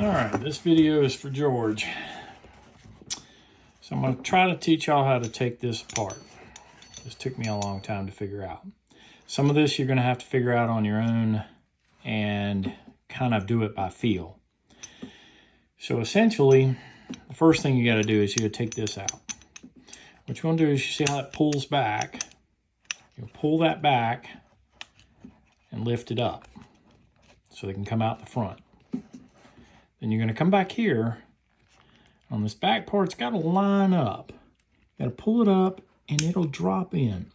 All right, this video is for George. So I'm going to try to teach y'all how to take this apart. This took me a long time to figure out. Some of this you're going to have to figure out on your own and kind of do it by feel. So essentially, the first thing you got to do is you got to take this out. What you're going to do is, you see how it pulls back? You'll pull that back and lift it up so they can come out the front. Then you're going to come back here. On this back part, it's got to line up. You got to pull it up and it'll drop in.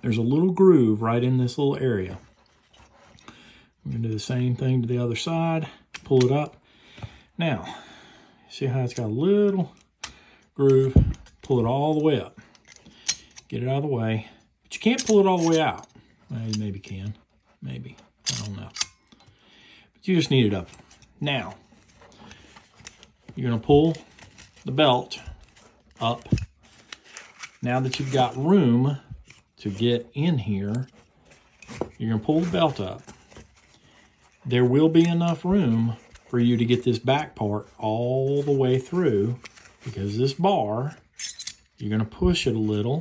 There's a little groove right in this little area. We're going to do the same thing to the other side. Pull it up. Now, see how it's got a little groove? Pull it all the way up. Get it out of the way. But you can't pull it all the way out. Well, you maybe can. Maybe. I don't know. But you just need it up. Now, you're going to pull the belt up. Now that you've got room to get in here, you're going to pull the belt up. There will be enough room for you to get this back part all the way through, because this bar, you're going to push it a little.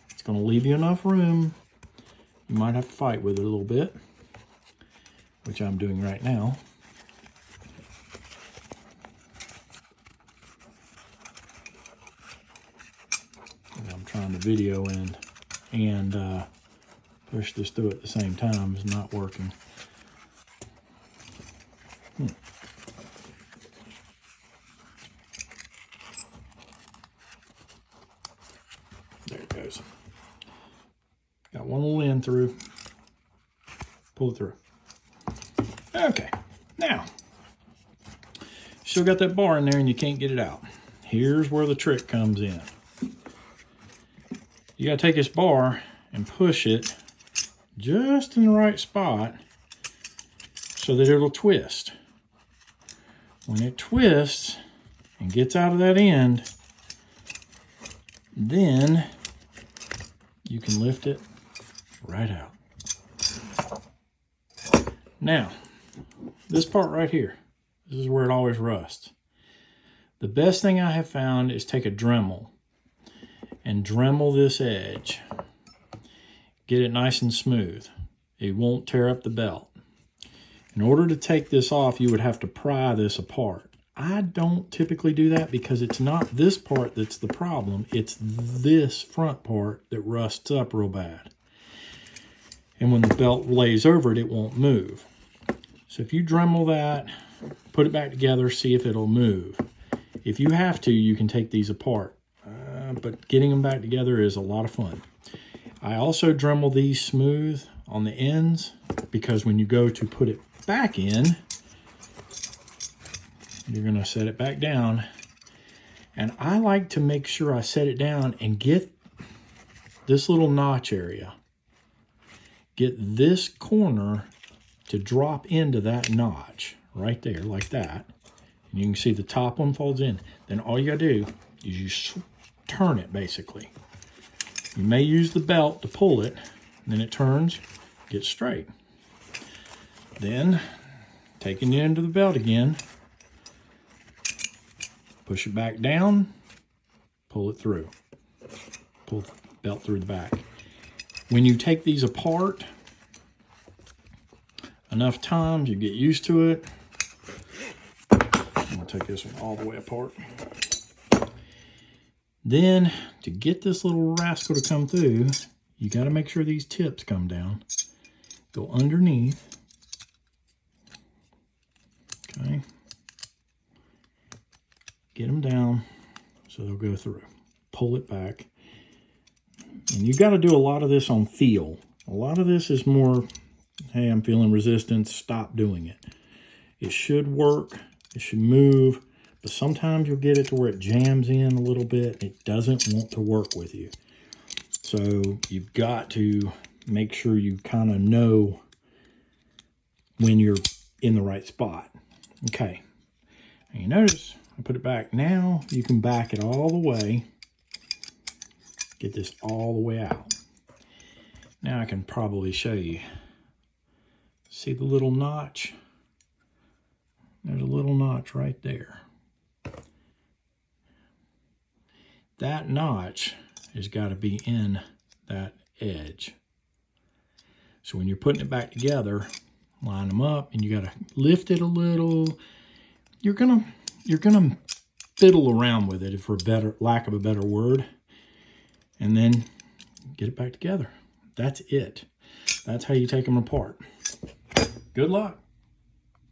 It's going to leave you enough room. You might have to fight with it a little bit, which I'm doing right now. I'm trying to video and push this through at the same time. It's not working. There it goes. Got one little end through. Pull it through. Okay, now, still got that bar in there and you can't get it out. Here's where the trick comes in. You gotta take this bar and push it just in the right spot so that it'll twist. When it twists and gets out of that end, then you can lift it right out. Now, this part right here, this is where it always rusts. The best thing I have found is take a Dremel and Dremel this edge. Get it nice and smooth. It won't tear up the belt. In order to take this off, you would have to pry this apart. I don't typically do that because it's not this part that's the problem. It's this front part that rusts up real bad. And when the belt lays over it, it won't move. So if you Dremel that, put it back together, see if it'll move. If you have to, you can take these apart. But getting them back together is a lot of fun. I also Dremel these smooth on the ends because when you go to put it back in, you're going to set it back down. And I like to make sure I set it down and get this little notch area. Get this corner to drop into that notch right there like that. And you can see the top one folds in. Then all you got to do is you turn it basically. You may use the belt to pull it, and then it turns, gets straight. Then, taking it into the belt again, push it back down, pull it through. Pull the belt through the back. When you take these apart, enough times, you get used to it. I'm gonna take this one all the way apart. Then, to get this little rascal to come through, you got to make sure these tips come down. Go underneath. Okay. Get them down so they'll go through. Pull it back. And you got to do a lot of this on feel. A lot of this is more, hey, I'm feeling resistance, stop doing it. It should work. It should move. But sometimes you'll get it to where it jams in a little bit. It doesn't want to work with you. So you've got to make sure you kind of know when you're in the right spot. Okay. And you notice I put it back. Now you can back it all the way. Get this all the way out. Now I can probably show you. See the little notch? There's a little notch right there. That notch has got to be in that edge. So when you're putting it back together, line them up, and you got to lift it a little. You're gonna fiddle around with it, for lack of a better word, and then get it back together. That's it. That's how you take them apart. Good luck.